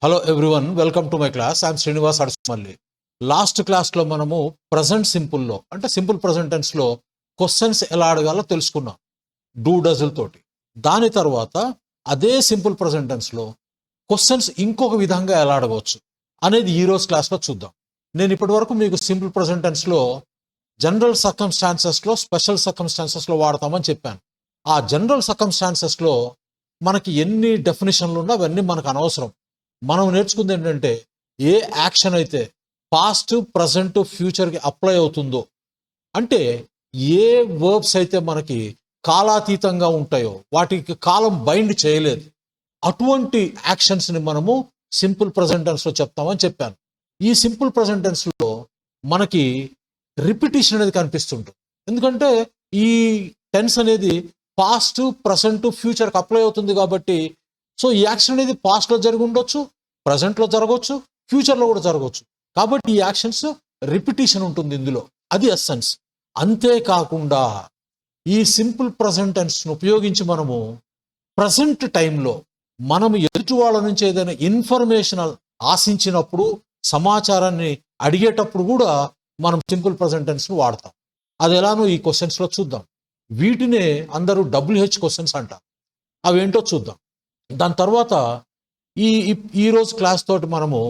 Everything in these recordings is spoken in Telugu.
Hello everyone, welcome to my class. I'm Srinivas Adusumalli. Last క్లాస్లో మనము ప్రజెంట్ సింపుల్లో అంటే సింపుల్ ప్రజెంట్ టెన్స్లో క్వశ్చన్స్ ఎలా అడగాలో తెలుసుకున్నాం డూ డజుల్ తోటి. దాని తర్వాత అదే సింపుల్ ప్రజెంట్ టెన్స్లో క్వశ్చన్స్ ఇంకొక విధంగా ఎలా అడగవచ్చు అనేది ఈరోజు క్లాస్లో చూద్దాం. నేను ఇప్పటి వరకు మీకు సింపుల్ ప్రజెంట్ టెన్స్లో జనరల్ సర్కమ్స్టాన్సెస్లో స్పెషల్ సర్కమ్స్టాన్సెస్లో వాడతామని చెప్పాను. ఆ జనరల్ సర్కమ్స్టాన్సెస్లో మనకి ఎన్ని డెఫినేషన్లు ఉన్నా అవన్నీ మనకు అనవసరం. మనం నేర్చుకుంది ఏంటంటే ఏ యాక్షన్ అయితే పాస్ట్, ప్రజెంట్, ఫ్యూచర్కి అప్లై అవుతుందో, అంటే ఏ వర్బ్స్ అయితే మనకి కాలాతీతంగా ఉంటాయో, వాటికి కాలం బైండ్ చేయలేదు, అటువంటి యాక్షన్స్ని మనము సింపుల్ ప్రజెంట్ టెన్స్లో చెప్తామని చెప్పాను. ఈ సింపుల్ ప్రజెంట్ టెన్స్లో మనకి రిపిటేషన్ అనేది కనిపిస్తుంటుంది. ఎందుకంటే ఈ టెన్స్ అనేది పాస్ట్, ప్రజెంట్, ఫ్యూచర్కి అప్లై అవుతుంది కాబట్టి సో ఈ యాక్షన్ అనేది పాస్ట్లో జరిగి ఉండొచ్చు, ప్రజెంట్లో జరగవచ్చు, ఫ్యూచర్లో కూడా జరగవచ్చు. కాబట్టి ఈ యాక్షన్స్ రిపిటేషన్ ఉంటుంది ఇందులో, అది ఎస్సెన్స్. అంతేకాకుండా ఈ సింపుల్ ప్రజెంట్ టెన్స్ను ఉపయోగించి మనము ప్రజెంట్ టైంలో మనము ఎదుటి వాళ్ళ నుంచి ఏదైనా ఇన్ఫర్మేషన్ ఆశించినప్పుడు, సమాచారాన్ని అడిగేటప్పుడు కూడా మనం సింపుల్ ప్రజెంట్ టెన్స్ను వాడతాం. అది ఎలానో ఈ క్వశ్చన్స్లో చూద్దాం. వీటినే అందరూ WH క్వశ్చన్స్ అంటారు. అవేంటో చూద్దాం. దాని తర్వాత ఈరోజు క్లాస్ తోటి మనము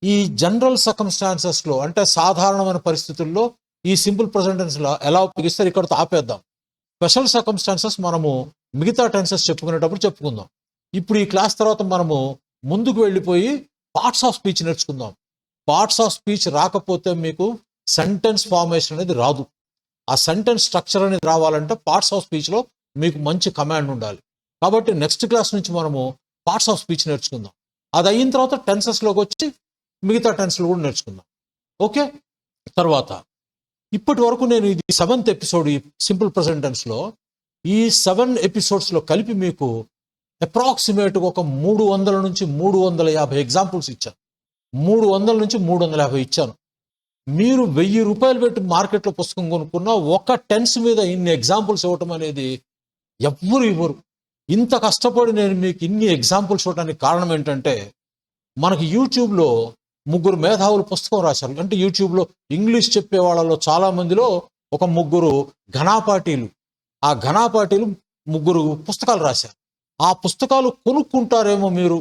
ఈ జనరల్ సర్కమ్స్టాన్సెస్లో అంటే సాధారణమైన పరిస్థితుల్లో ఈ సింపుల్ ప్రజెంట్ టెన్స్లో ఎలా ఉపయోగిస్తారు ఇక్కడితో ఆపేద్దాం. స్పెషల్ సర్కమ్స్టాన్సెస్ మనము మిగతా టెన్సెస్ చెప్పుకునేటప్పుడు చెప్పుకుందాం. ఇప్పుడు ఈ క్లాస్ తర్వాత మనము ముందుకు వెళ్ళిపోయి పార్ట్స్ ఆఫ్ స్పీచ్ నేర్చుకుందాం. పార్ట్స్ ఆఫ్ స్పీచ్ రాకపోతే మీకు సెంటెన్స్ ఫార్మేషన్ అనేది రాదు. ఆ సెంటెన్స్ స్ట్రక్చర్ అనేది రావాలంటే పార్ట్స్ ఆఫ్ స్పీచ్లో మీకు మంచి కమాండ్ ఉండాలి. కాబట్టి నెక్స్ట్ క్లాస్ నుంచి మనము పార్ట్స్ ఆఫ్ స్పీచ్ నేర్చుకుందాం. అది అయిన తర్వాత టెన్సెస్లోకి వచ్చి మిగతా టెన్స్లు కూడా నేర్చుకుందాం. ఓకే. తర్వాత ఇప్పటి వరకు నేను ఇది 7th ఎపిసోడ్ ఈ సింపుల్ ప్రెజెంట్ టెన్స్లో. ఈ 7 ఎపిసోడ్స్లో కలిపి మీకు అప్రాక్సిమేట్గా ఒక 300 నుంచి 350 ఎగ్జాంపుల్స్ ఇచ్చాను. 300 నుంచి 350 ఇచ్చాను. మీరు 1000 రూపాయలు పెట్టి మార్కెట్లో పుస్తకం కొనుక్కున్న ఒక టెన్స్ మీద ఇన్ని ఎగ్జాంపుల్స్ ఇవ్వటం అనేది ఎవ్వరు ఇవ్వరు. ఇంత కష్టపడి నేను మీకు ఇన్ని ఎగ్జాంపుల్స్ చూడడానికి కారణం ఏంటంటే మనకి యూట్యూబ్లో 3 మేధావులు పుస్తకం రాశారు. అంటే యూట్యూబ్లో ఇంగ్లీష్ చెప్పే వాళ్ళలో చాలామందిలో ఒక 3 ఘనాపాటీలు, ఆ ఘనాపాటీలు 3 పుస్తకాలు రాశారు. ఆ పుస్తకాలు కొనుక్కుంటారేమో మీరు,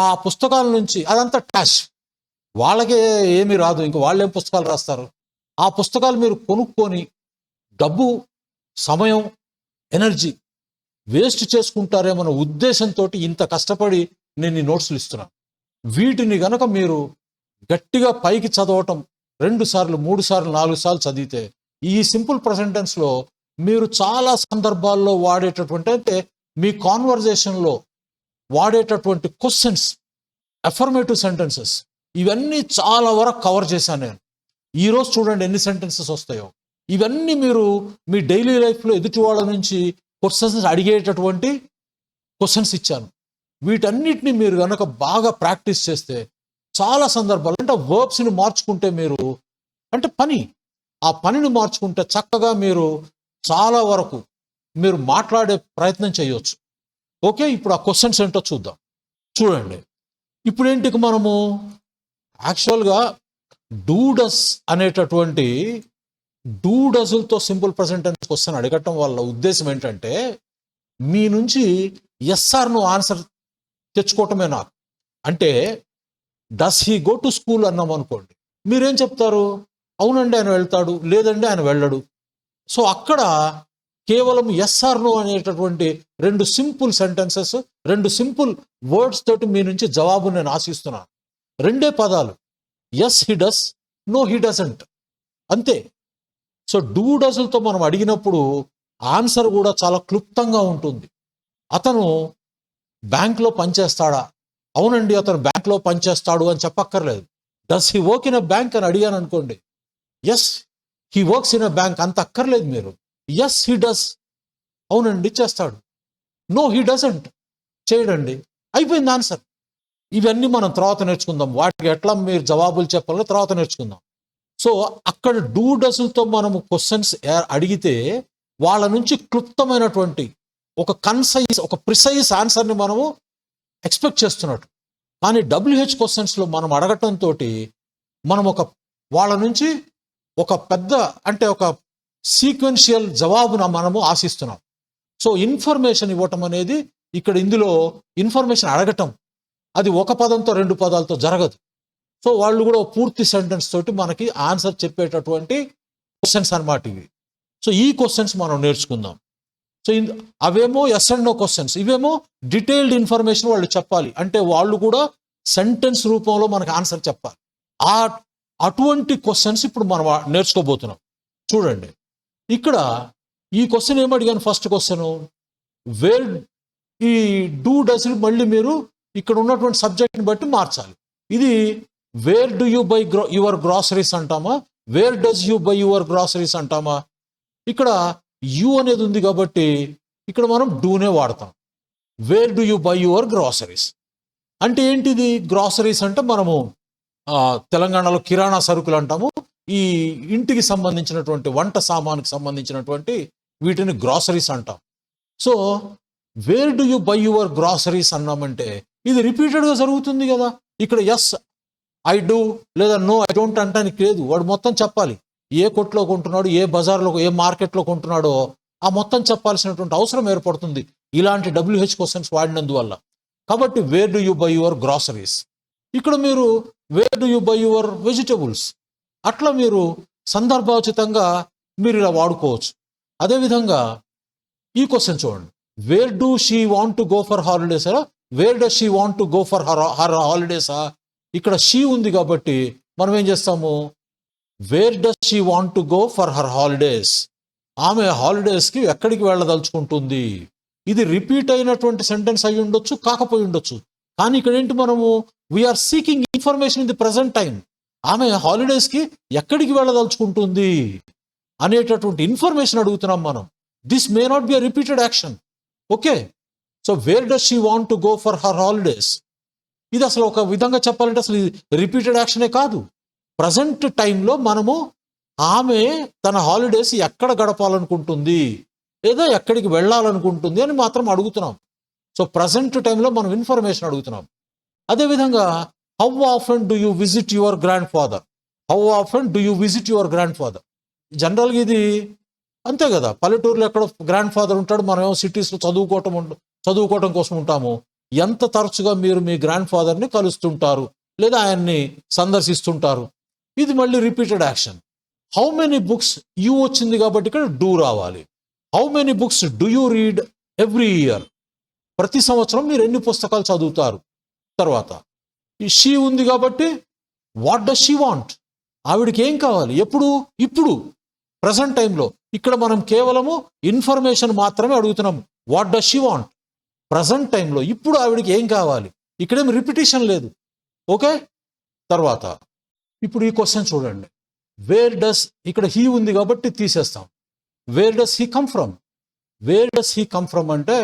ఆ పుస్తకాల నుంచి అదంతా ట్యాష్, వాళ్ళకే ఏమీ రాదు, ఇంక వాళ్ళేం పుస్తకాలు రాస్తారు. ఆ పుస్తకాలు మీరు కొనుక్కొని డబ్బు, సమయం, ఎనర్జీ వేస్ట్ చేసుకుంటారేమన్న ఉద్దేశంతో ఇంత కష్టపడి నేను ఈ నోట్స్లు ఇస్తున్నాను. వీటిని గనక మీరు గట్టిగా పైకి చదవటం 2 సార్లు, 3 సార్లు, 4 సార్లు చదివితే ఈ సింపుల్ ప్రెజెంట్ టెన్స్లో మీరు చాలా సందర్భాల్లో వాడేటటువంటి, అంటే మీ కాన్వర్జేషన్లో వాడేటటువంటి క్వశ్చన్స్, అఫర్మేటివ్ సెంటెన్సెస్, ఇవన్నీ చాలా వరకు కవర్ చేశాను నేను. ఈరోజు చూడండి ఎన్ని సెంటెన్సెస్ వస్తాయో. ఇవన్నీ మీరు మీ డైలీ లైఫ్లో ఎదుటి వాళ్ళ నుంచి క్వశ్చన్స్ అడిగేటటువంటి క్వశ్చన్స్ ఇచ్చాను. వీటన్నిటిని మీరు కనుక బాగా ప్రాక్టీస్ చేస్తే చాలా సందర్భాలు, అంటే వర్బ్స్ని మార్చుకుంటే మీరు, అంటే ఆ పనిని మార్చుకుంటే చక్కగా మీరు చాలా వరకు మీరు మాట్లాడే ప్రయత్నం చేయవచ్చు. ఓకే. ఇప్పుడు ఆ క్వశ్చన్స్ ఏంటో చూద్దాం. చూడండి, ఇప్పుడు ఏంటి, మనము యాక్చువల్గా డూ డస్ అనేటటువంటి డూ డజులతో సింపుల్ ప్రెజెంట్ టెన్స్ క్వశ్చన్ అడగటం వల్ల ఉద్దేశం ఏంటంటే మీ నుంచి ఎస్ఆర్ ను ఆన్సర్ తెచ్చుకోవటమే. నాకు అంటే does he go to school అన్నాం అనుకోండి, మీరేం చెప్తారు? అవునండి ఆయన వెళ్తాడు, లేదండి ఆయన వెళ్ళడు. సో అక్కడ కేవలం ఎస్ఆర్ నో అనేటటువంటి 2 సింపుల్ సెంటెన్సెస్, 2 సింపుల్ వర్డ్స్ తోటి మీ నుంచి జవాబు నేను ఆశిస్తున్నాను. 2 పదాలు, yes he does, no he doesn't, అంతే. సో డూ డజులతో మనం అడిగినప్పుడు ఆన్సర్ కూడా చాలా క్లుప్తంగా ఉంటుంది. అతను బ్యాంక్లో పనిచేస్తాడా? అవునండి అతను బ్యాంక్లో పనిచేస్తాడు అని చెప్పక్కర్లేదు. Does he work in a bank అని అడిగాను అనుకోండి, yes he works in a bank అంత అక్కర్లేదు మీరు. ఎస్ హీ డస్, అవునండి చేస్తాడు. నో హీ డజంట్, చేయడండి, అయిపోయింది ఆన్సర్. ఇవన్నీ మనం తర్వాత నేర్చుకుందాం. వాటికి ఎట్లా మీరు జవాబులు చెప్పాలో తర్వాత నేర్చుకుందాం. సో అక్కడ డూ డస్లతో మనము క్వశ్చన్స్ అడిగితే వాళ్ళ నుంచి క్లుప్తమైనటువంటి ఒక కన్సైజ్, ఒక ప్రిసైజ్ ఆన్సర్ని మనము ఎక్స్పెక్ట్ చేస్తున్నట్టు. కానీ WH క్వశ్చన్స్లో మనం అడగటంతో మనం వాళ్ళ నుంచి ఒక పెద్ద అంటే ఒక సీక్వెన్షియల్ జవాబున మనము ఆశిస్తున్నాం. సో ఇన్ఫర్మేషన్ ఇవ్వటం అనేది ఇక్కడ ఇందులో ఇన్ఫర్మేషన్ అడగటం అది ఒక పదంతో 2 పదాలతో జరగదు. సో వాళ్ళు కూడా పూర్తి సెంటెన్స్ తోటి మనకి ఆన్సర్ చెప్పేటటువంటి క్వశ్చన్స్ అన్నమాట ఇవి. సో ఈ క్వశ్చన్స్ మనం నేర్చుకుందాం. సో అవేమో ఎస్ అండ్ నో క్వశ్చన్స్, ఇవేమో డీటెయిల్డ్ ఇన్ఫర్మేషన్ వాళ్ళు చెప్పాలి, అంటే వాళ్ళు కూడా సెంటెన్స్ రూపంలో మనకు ఆన్సర్ చెప్పాలి. అటువంటి క్వశ్చన్స్ ఇప్పుడు మనం నేర్చుకోబోతున్నాం. చూడండి, ఇక్కడ ఈ క్వశ్చన్ ఏమడిగాను, ఫస్ట్ క్వశ్చన్ వేర్, ఈ డూ డస్ మళ్ళీ మీరు ఇక్కడ ఉన్నటువంటి సబ్జెక్ట్ని బట్టి మార్చాలి. ఇది where do you buy your groceries అంటామా, where does you buy your groceries అంటామా? ఇక్కడ యూ అనేది ఉంది కాబట్టి ఇక్కడ మనం డూనే వాడతాం. Wear do you buy your groceries అంటే ఏంటిది? గ్రాసరీస్ అంటే మనము తెలంగాణలో కిరాణా సరుకులు అంటాము. ఈ ఇంటికి సంబంధించినటువంటి వంట సామానుకి సంబంధించినటువంటి వీటిని గ్రాసరీస్ అంటాం. So where do you buy your groceries అన్నామంటే ఇది రిపీటెడ్గా జరుగుతుంది కదా. ఇక్కడ ఎస్ ఐ డూ లేదా నో ఐ డోంట్ అంటానికి లేదు, వాడు మొత్తం చెప్పాలి. ఏ కొట్లో కొంటున్నాడు, ఏ బజార్లో, ఏ మార్కెట్లో కొంటున్నాడో ఆ మొత్తం చెప్పాల్సినటువంటి అవసరం ఏర్పడుతుంది ఇలాంటి WH క్వశ్చన్స్ వాడినందువల్ల. కాబట్టి where do you buy your groceries, ఇక్కడ మీరు where do you buy your vegetables, అట్లా మీరు సందర్భోచితంగా మీరు ఇలా వాడుకోవచ్చు. అదేవిధంగా ఈ క్వశ్చన్ చూడండి, where do she want to go for హాలిడేసా, where does she want to go for her హాలిడేసా? ఇక్కడ షీ ఉంది కాబట్టి మనం ఏం చేస్తాము, where does she want to go for her holidays, ఆమె హాలిడేస్కి ఎక్కడికి వెళ్ళదలుచుకుంటుంది. ఇది రిపీట్ అయినటువంటి సెంటెన్స్ అయి ఉండొచ్చు, కాకపోయి ఉండొచ్చు. కానీ ఇక్కడ ఏంటి, మనము we are seeking information in the present time. ఆమె హాలిడేస్కి ఎక్కడికి వెళ్ళదలుచుకుంటుంది అనేటటువంటి ఇన్ఫర్మేషన్ అడుగుతున్నాం మనం. This may not be a repeated action. Okay, so where does she want to go for her holidays, ఇది అసలు ఒక విధంగా చెప్పాలంటే అసలు ఇది రిపీటెడ్ యాక్షనే కాదు. ప్రజెంట్ టైంలో మనము ఆమె తన హాలిడేస్ ఎక్కడ గడపాలనుకుంటుంది లేదా ఎక్కడికి వెళ్ళాలనుకుంటుంది అని మాత్రం అడుగుతున్నాం. సో ప్రజెంట్ టైంలో మనం ఇన్ఫర్మేషన్ అడుగుతున్నాం. అదేవిధంగా how often do you visit your grandfather, how often do you visit your grandfather. జనరల్గా ఇది అంతే కదా, పల్లెటూరులో ఎక్కడ గ్రాండ్ ఫాదర్ ఉంటాడు, మనమేమో సిటీస్లో చదువుకోవటం కోసం ఉంటాము. ఎంత తరచుగా మీరు మీ గ్రాండ్ ఫాదర్ని కలుస్తుంటారు లేదా ఆయన్ని సందర్శిస్తుంటారు? ఇది మళ్ళీ repeated action. How many books, you వచ్చింది కాబట్టి ఇక్కడ డూ రావాలి. How many books do you read every year, ప్రతి సంవత్సరం మీరు ఎన్ని పుస్తకాలు చదువుతారు? తర్వాత ఈ షీ ఉంది కాబట్టి వాట్ డస్ షీ వాంట్, ఆవిడికి ఏం కావాలి, ఎప్పుడు, ఇప్పుడు ప్రజెంట్ టైంలో. ఇక్కడ మనం కేవలము ఇన్ఫర్మేషన్ మాత్రమే అడుగుతున్నాము. What does she want, present టైంలో ఇప్పుడు ఆవిడికి ఏం కావాలి, ఇక్కడేం రిపిటేషన్ లేదు. ఓకే, తర్వాత ఇప్పుడు ఈ క్వశ్చన్ చూడండి, వేర్ డస్, ఇక్కడ హీ ఉంది కాబట్టి తీసేస్తాం. Wear does he come from, wear does he come from అంటే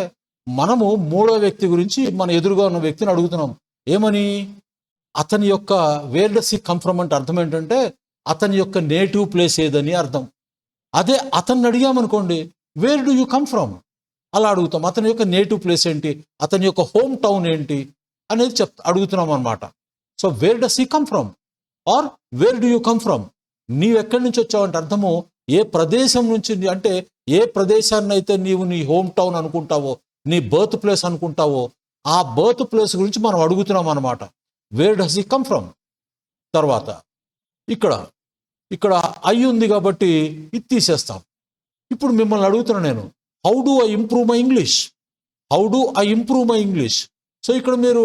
మనము మూడో వ్యక్తి గురించి మన ఎదురుగా ఉన్న వ్యక్తిని అడుగుతున్నాం. ఏమని, అతని యొక్క, wear does he come from అంటే అర్థం ఏంటంటే అతని యొక్క నేటివ్ ప్లేస్ ఏదని అర్థం. అదే అతన్ని అడిగామనుకోండి, where do you come from, అలా అడుగుతాం. అతని యొక్క నేటివ్ ప్లేస్ ఏంటి, అతని యొక్క హోమ్ టౌన్ ఏంటి అనేది అడుగుతున్నాం అనమాట. So where does he come from or where do you come from, నీవు ఎక్కడి నుంచి వచ్చావంటే అర్థము ఏ ప్రదేశం నుంచి, అంటే ఏ ప్రదేశాన్ని అయితే నీవు నీ హోమ్ టౌన్ అనుకుంటావో, నీ బర్త్ ప్లేస్ అనుకుంటావో, ఆ బర్త్ ప్లేస్ గురించి మనం అడుగుతున్నాం అనమాట. Wear does he come from. తర్వాత ఇక్కడ ఐ ఉంది కాబట్టి ఇది తీసేస్తాం. ఇప్పుడు మిమ్మల్ని అడుగుతున్నాను నేను, how do I improve my English, how do I improve my English. So ఇక్కడ మీరు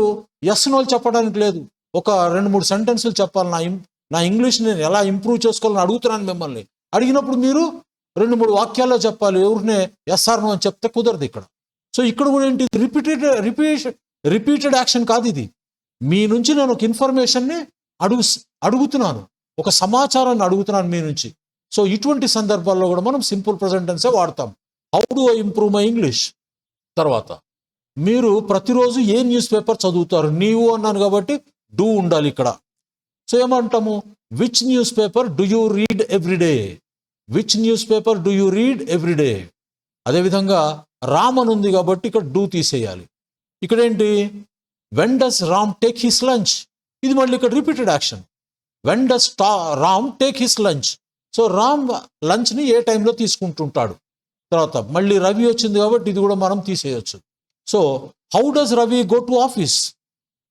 ఎస్ నో చెప్పడానికి లేదు, ఒక 2-3 సెంటెన్సులు చెప్పాలి. నా ఇంగ్లీష్ నేను ఎలా ఇంప్రూవ్ చేసుకోవాలని అడుగుతున్నాను మిమ్మల్ని. అడిగినప్పుడు మీరు 2-3 వాక్యాల్లో చెప్పాలి. ఎవరినే ఎస్ఆర్ నో అని చెప్తే కుదరదు ఇక్కడ. సో ఇక్కడ కూడా ఏంటి, రిపీటెడ్ యాక్షన్ కాదు ఇది. మీ నుంచి నేను ఒక ఇన్ఫర్మేషన్ని అడుగుతున్నాను, ఒక సమాచారాన్ని అడుగుతున్నాను మీ నుంచి. సో ఇటువంటి సందర్భాల్లో కూడా మనం సింపుల్ ప్రెజెంట్ టెన్సే వాడతాం. How do I improve my English. తర్వాత మీరు ప్రతిరోజు ఏ న్యూస్ పేపర్ చదువుతారు, నీవు అన్నాను కాబట్టి డూ ఉండాలి ఇక్కడ. సో ఏమంటాము, which newspaper do you read everyday, which newspaper do you read everyday. అదేవిధంగా రామ్ అని ఉంది కాబట్టి ఇక్కడ డూ తీసేయాలి. ఇక్కడేంటి, when does Ram take his lunch, ఇది మళ్ళీ ఇక్కడ repeated action. When does Ram take his lunch, so Ram లంచ్ని ఏ టైంలో తీసుకుంటుంటాడు. తర్వాత మళ్ళీ రవి వచ్చింది కాబట్టి ఇది కూడా మనం తీసేయచ్చు. So how does Ravi go to office,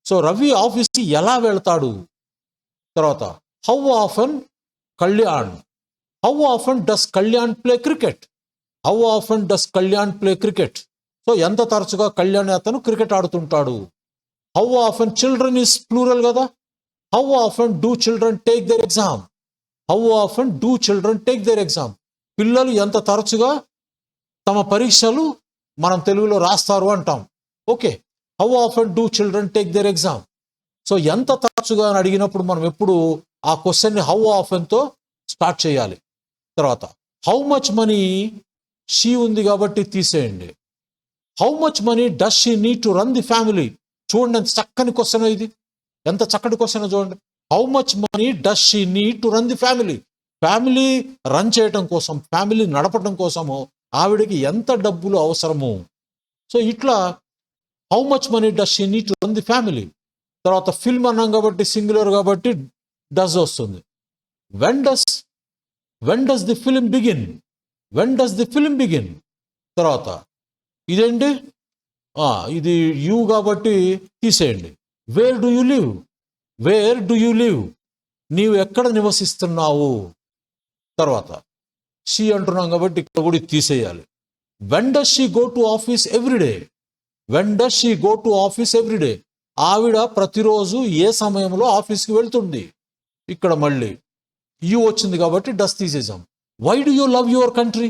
so Ravi ఆఫీస్కి ఎలా వెళ్తాడు. తర్వాత how often Kalyan, how often does Kalyan play cricket, how often does Kalyan play cricket, so ఎంత తరచుగా కళ్యాణ్ అతను క్రికెట్ ఆడుతుంటాడు. How often children is plural కదా, how often do children take their exam, how often do children take their exam, పిల్లలు ఎంత తరచుగా తమ పరీక్షలు మనం తెలుగులో రాస్తారు అంటాం. Okay, how often do children take their exam, so ఎంత తరచుగా అని అడిగినప్పుడు మనం ఎప్పుడు ఆ క్వశ్చన్ని హౌ ఆఫన్తో స్టార్ట్ చేయాలి. తర్వాత హౌ మచ్ మనీ షీ ఉంది కాబట్టి తీసేయండి. How much money does she need to run the family, చూడండి ఎంత చక్కని క్వశ్చన్ ఇది, ఎంత చక్కటి క్వశ్చన్ చూడండి. How much money does she need to run the family, family run చేయటం కోసం, ఫ్యామిలీ నడపడం కోసము ఆవిడకి ఎంత డబ్బులు అవసరము. సో ఇట్లా how much money does she need to run the family. తర్వాత ఫిల్మ్ అన్నాం కాబట్టి సింగులర్ కాబట్టి డస్ వస్తుంది. When does the film begin, when does the film begin. తర్వాత ఇదేంటి, ఇది యూ కాబట్టి తీసేయండి. Wear do you live, wear do you live, నీవు ఎక్కడ నివసిస్తున్నావు. తర్వాత షీ అంటున్నాం కాబట్టి ఇక్కడ కూడా తీసేయాలి. When does she go to office everyday, when does she go to office everyday, ఆవిడ ప్రతిరోజు ఏ సమయంలో ఆఫీస్కి వెళ్తుంది. ఇక్కడ మళ్ళీ యూ వచ్చింది కాబట్టి డస్ తీసేసాం. Why do you love your country,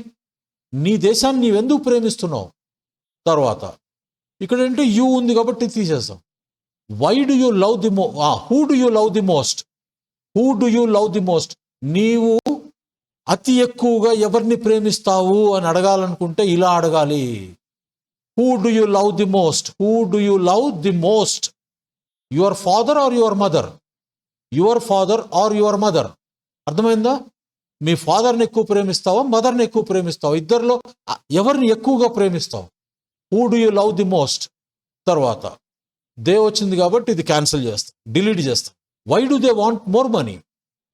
నీ దేశాన్ని నీవెందుకు ప్రేమిస్తున్నావు. తర్వాత ఇక్కడ ఏంటి యూ ఉంది కాబట్టి తీసేసాం. Why do you love the who do you love the most, who do you love the most, నీవు అతి ఎక్కువగా ఎవరిని ప్రేమిస్తావు అని అడగాలనుకుంటే ఇలా అడగాలి. Who do you love the most, who do you love the most, your father or your mother, your father or your mother. అర్థమైందా, మీ ఫాదర్ని ఎక్కువ ప్రేమిస్తావా మదర్ని ఎక్కువ ప్రేమిస్తావా, ఇద్దరిలో ఎవరిని ఎక్కువగా ప్రేమిస్తావు. Who do you love the most. తర్వాత దే వచ్చింది కాబట్టి ఇది క్యాన్సిల్ చేస్తాం, డిలీట్ చేస్తాం. Why do they want more money,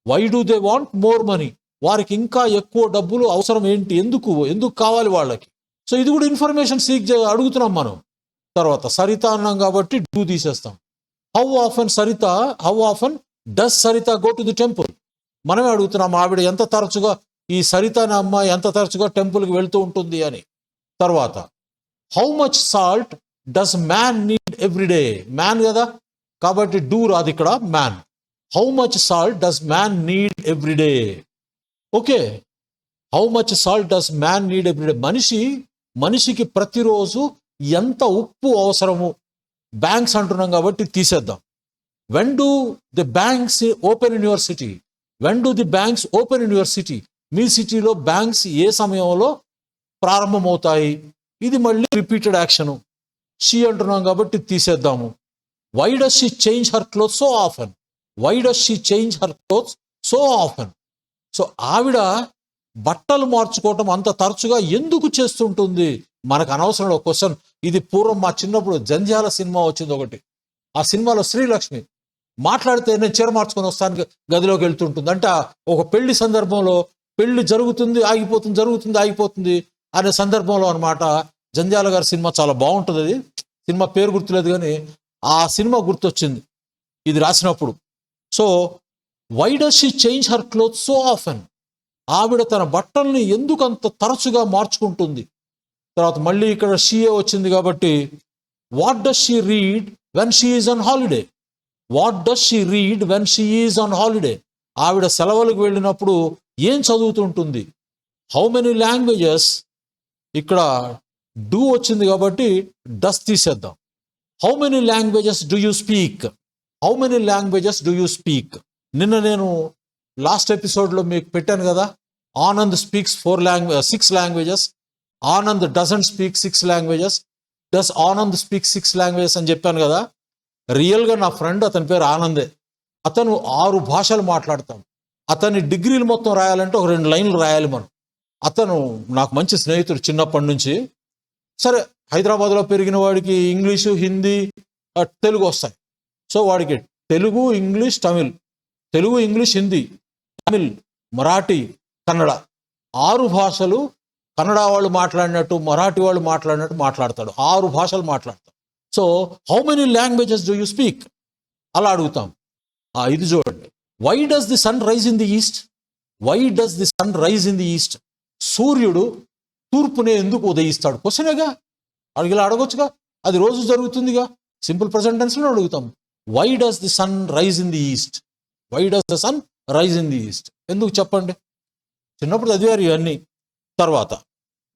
why do they want more money, వారికి ఇంకా ఎక్కువ డబ్బులు అవసరం ఏంటి, ఎందుకు కావాలి వాళ్ళకి. సో ఇది కూడా ఇన్ఫర్మేషన్ సీక్ అడుగుతున్నాం మనం. తర్వాత సరిత అన్నాం కాబట్టి డూ తీసేస్తాం. How often Saritha, how often does Saritha go to the temple, మనమే అడుగుతున్నాం ఆవిడ ఎంత తరచుగా, ఈ సరిత అనే అమ్మాయి ఎంత తరచుగా టెంపుల్కి వెళ్తూ ఉంటుంది అని. తర్వాత how much salt does man need everyday, man కదా కాబట్టి డూ రాదు ఇక్కడ, man. How much salt does man need everyday. Okay, how much salt does man need everyday, మనిషికి ప్రతిరోజు ఎంత ఉప్పు అవసరము. బ్యాంక్స్ అంటున్నాం కాబట్టి తీసేద్దాం. When do the banks open in your city, when do the banks open in your city, మీ సిటీలో బ్యాంక్స్ ఏ సమయంలో ప్రారంభమవుతాయి. ఇది మళ్ళీ రిపీటెడ్ యాక్షను. షీ అంటున్నాం కాబట్టి తీసేద్దాము. Why does she change her clothes so often, why does she change her clothes so often, so ఆవిడ బట్టలు మార్చుకోవటం అంత తరచుగా ఎందుకు చేస్తుంటుంది. మనకు అనవసరం క్వశ్చన్ ఇది. పూర్వం మా చిన్నప్పుడు జంధ్యాల సినిమా వచ్చింది ఒకటి, ఆ సినిమాలో శ్రీలక్ష్మి మాట్లాడితే నేను చీర మార్చుకొని వస్తాను గదిలోకి వెళ్తుంటుంది. అంటే ఒక పెళ్లి సందర్భంలో పెళ్లి జరుగుతుంది ఆగిపోతుంది, జరుగుతుంది ఆగిపోతుంది అనే సందర్భంలో అనమాట. జంధ్యాల గారి సినిమా చాలా బాగుంటుంది, అది సినిమా పేరు గుర్తులేదు కానీ ఆ సినిమా గుర్తొచ్చింది ఇది రాసినప్పుడు. So why does she change her clothes so often, ఆవిడ తన బట్టల్ని ఎందుకు అంత తరచుగా మార్చుకుంటుంది. తర్వాత మళ్ళీ ఇక్కడ షీఏ వచ్చింది కాబట్టి what does she read when she is on holiday, what does she read when she is on holiday, ఆవిడ సెలవులకు వెళ్ళినప్పుడు ఏం చదువుతుంటుంది. హౌ మెనీ లాంగ్వేజెస్, ఇక్కడ డూ వచ్చింది కాబట్టి డస్ తీసేద్దాం. How many languages do you speak, how many languages do you speak. నిన్న నేను లాస్ట్ ఎపిసోడ్లో మీకు పెట్టాను కదా, Anand speaks 6 languages, Anand doesn't speak 6 languages, does Anand speak 6 languages అని చెప్పాను కదా. రియల్గా నా ఫ్రెండ్, అతని పేరు ఆనందే, అతను 6 భాషలు మాట్లాడతాం. అతని డిగ్రీలు మొత్తం రాయాలంటే ఒక 2 లైన్లు రాయాలి మనం. అతను నాకు మంచి స్నేహితుడు చిన్నప్పటి నుంచి. సరే హైదరాబాద్లో పెరిగిన వాడికి ఇంగ్లీషు హిందీ తెలుగు వస్తాయి. సో వాడికి తెలుగు, ఇంగ్లీష్, తమిళ్, తెలుగు, ఇంగ్లీష్, హిందీ, తమిళ్, మరాఠీ, కన్నడ 6 భాషలు కన్నడ వాళ్ళు మాట్లాడినట్టు, మరాఠీ వాళ్ళు మాట్లాడినట్టు మాట్లాడతాడు. 6 భాషలు మాట్లాడతాడు. So how many languages do you speak అలా అడుగుతాం. ఇది చూడండి. Why does the sun rise in the east? Why does the sun rise in the east? సూర్యుడు తూర్పునే ఎందుకు ఉదయిస్తాడు? క్వశ్చనేగా, ఇలా అడగొచ్చుగా, అది రోజు జరుగుతుందిగా. సింపుల్ ప్రెజెంట్ టెన్స్లో అడుగుతాం. Why does the sun rise in the east? Why does the sun rise in the east? ఎందుకు చెప్పండి. చిన్నప్పుడు చదివారు ఇవన్నీ. తర్వాత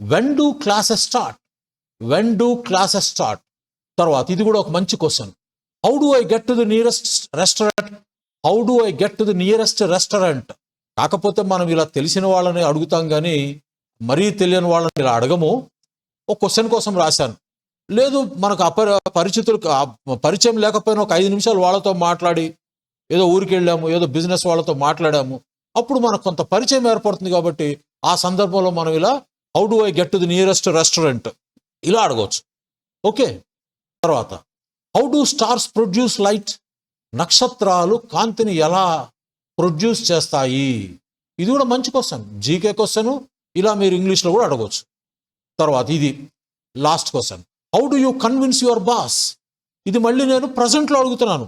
when do classes start? When do classes start? తర్వాత ఇది కూడా ఒక మంచి question. How do I get to the nearest restaurant? How do I get to the nearest restaurant? కాకపోతే మనం ఇలా తెలిసిన వాళ్ళని అడుగుతాం కానీ మరీ తెలియని వాళ్ళని ఇలా అడగము. ఒక క్వశ్చన్ కోసం రాశాను. లేదు మనకు పరిచితులు పరిచయం లేకపోయినా ఒక 5 నిమిషాలు వాళ్ళతో మాట్లాడి, ఏదో ఊరికి వెళ్ళాము, ఏదో బిజినెస్ వాళ్ళతో మాట్లాడాము, అప్పుడు మనకు కొంత పరిచయం ఏర్పడుతుంది. కాబట్టి ఆ సందర్భంలో మనం ఇలా how do I get to the nearest restaurant ఇలా అడగవచ్చు. ఓకే. తర్వాత how do stars produce light? నక్షత్రాలు కాంతిని ఎలా ప్రొడ్యూస్ చేస్తాయి? ఇది కూడా మంచి క్వశ్చన్, జీకే క్వశ్చన్. ఇలా మీరు ఇంగ్లీష్లో కూడా అడగవచ్చు. తర్వాత ఇది last question. How do you convince your boss? ఇది మళ్ళీ నేను ప్రజెంట్లో అడుగుతున్నాను.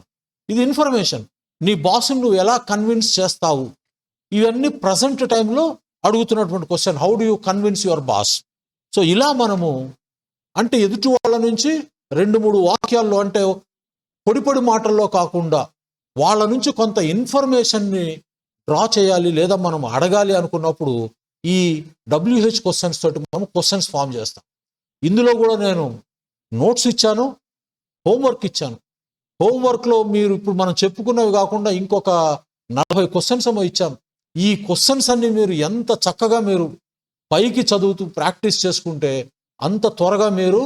ఇది ఇన్ఫర్మేషన్. నీ బాస్ని నువ్వు ఎలా కన్విన్స్ చేస్తావు? ఇవన్నీ ప్రజెంట్ టైంలో అడుగుతున్నటువంటి question. How do you convince your boss? So ఇలా మనము అంటే ఎదుటి వాళ్ళ నుంచి 2-3 వాక్యాల్లో, అంటే పొడి మాటల్లో కాకుండా వాళ్ళ నుంచి కొంత ఇన్ఫర్మేషన్ని డ్రా చేయాలి లేదా మనం అడగాలి అనుకున్నప్పుడు ఈ WH క్వశ్చన్స్ తోటి మనం క్వశ్చన్స్ ఫామ్ చేస్తాం. ఇందులో కూడా నేను నోట్స్ ఇచ్చాను, హోంవర్క్ ఇచ్చాను. హోంవర్క్లో మీరు ఇప్పుడు మనం చెప్పుకున్నవి కాకుండా ఇంకొక 40 క్వశ్చన్స్ ఏమో ఇచ్చాను. ఈ క్వశ్చన్స్ అన్ని మీరు ఎంత చక్కగా మీరు పైకి చదువుతూ ప్రాక్టీస్ చేసుకుంటే అంత త్వరగా మీరు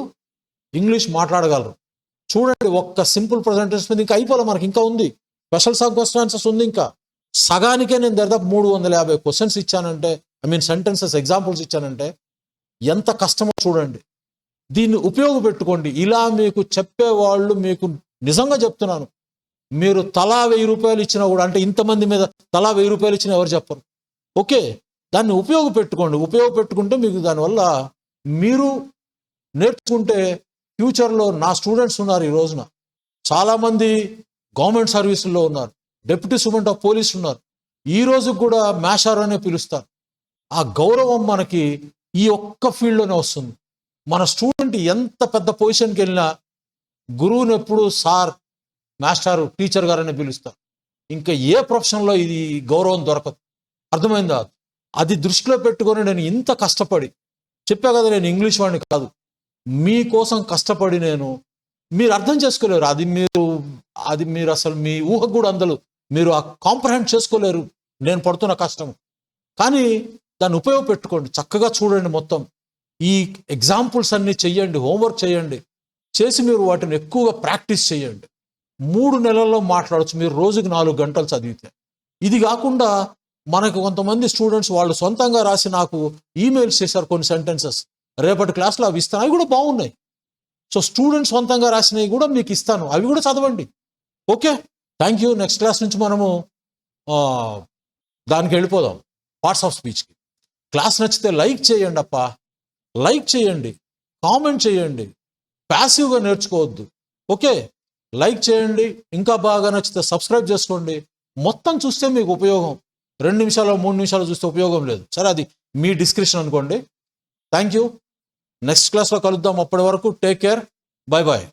ఇంగ్లీష్ మాట్లాడగలరు. చూడండి, ఒక్క సింపుల్ ప్రజెంటేషన్ మీద ఇంకా అయిపోలే, మనకి ఇంకా ఉంది. స్పెషల్ సబ్ క్వశ్చన్ ఆన్సర్స్ ఉంది. ఇంకా సగానికే నేను దాదాపు 350 క్వశ్చన్స్ ఇచ్చానంటే, సెంటెన్సెస్ ఎగ్జాంపుల్స్ ఇచ్చానంటే ఎంత కష్టమో చూడండి. దీన్ని ఉపయోగపెట్టుకోండి. ఇలా మీకు చెప్పేవాళ్ళు, మీకు నిజంగా చెప్తున్నాను, మీరు తలా 1000 రూపాయలు ఇచ్చినా కూడా, అంటే ఇంతమంది మీద తలా 1000 రూపాయలు ఇచ్చినా ఎవరు చెప్పరు. ఓకే, దాన్ని ఉపయోగపెట్టుకుంటే మీకు దానివల్ల మీరు నేర్చుకుంటే ఫ్యూచర్లో నా స్టూడెంట్స్ ఉన్నారు. ఈ రోజున చాలామంది గవర్నమెంట్ సర్వీసుల్లో ఉన్నారు, డిప్యూటీ సూపరింటెండెంట్ ఆఫ్ పోలీస్ ఉన్నారు. ఈ రోజు కూడా మ్యాషార్ అనే పిలుస్తారు. ఆ గౌరవం మనకి ఈ ఒక్క ఫీల్డ్లోనే వస్తుంది. మన స్టూడెంట్ ఎంత పెద్ద పొజిషన్కి వెళ్ళినా గురువుని ఎప్పుడు సార్, మాస్టారు, టీచర్ గారని పిలుస్తారు. ఇంకా ఏ ప్రొఫెషన్లో ఇది గౌరవం దొరకదు. అర్థమైందా? అది దృష్టిలో పెట్టుకొని నేను ఇంత కష్టపడి చెప్పా కదా, నేను ఇంగ్లీష్ వాడిని కాదు, మీకోసం కష్టపడి మీరు అర్థం చేసుకోలేరు. అది మీరు అసలు మీ ఊహకు కూడా అందలు, మీరు ఆ కాంప్రహెండ్ చేసుకోలేరు నేను పడుతున్న కష్టం. కానీ దాన్ని ఉపయోగపెట్టుకోండి, చక్కగా చూడండి. మొత్తం ఈ ఎగ్జాంపుల్స్ అన్నీ చెయ్యండి, హోంవర్క్ చేయండి, చేసి మీరు వాటిని ఎక్కువగా ప్రాక్టీస్ చేయండి. 3 నెలల్లో మాట్లాడచ్చు మీరు రోజుకి 4 గంటలు చదివితే. ఇది కాకుండా మనకు కొంతమంది స్టూడెంట్స్ వాళ్ళు సొంతంగా రాసి నాకు ఈమెయిల్స్ చేశారు కొన్ని సెంటెన్సెస్. రేపటి క్లాస్లో అవి ఇస్తాను, అవి కూడా బాగున్నాయి. సో స్టూడెంట్స్ సొంతంగా రాసినవి కూడా మీకు ఇస్తాను, అవి కూడా చదవండి. Okay, thank you. Next class నుంచి మనము దానికి వెళ్ళిపోదాం, పార్ట్స్ ఆఫ్ స్పీచ్కి. క్లాస్ నచ్చితే లైక్ చేయండి అప్ప, లైక్ చేయండి, కామెంట్ చేయండి, ప్యాసివ్గా నేర్చుకోవద్దు. ఓకే, లైక్ చేయండి. ఇంకా బాగా నచ్చితే సబ్స్క్రైబ్ చేసుకోండి. మొత్తం చూస్తే మీకు ఉపయోగం. 2 నిమిషాలు 3 నిమిషాలు చూస్తే ఉపయోగం లేదు. సరే, అది మీ డిస్క్రిప్షన్ అనుకోండి. Thank you. నెక్స్ట్ క్లాస్లో కలుద్దాం. అప్పటి వరకు టేక్ కేర్, బై బాయ్.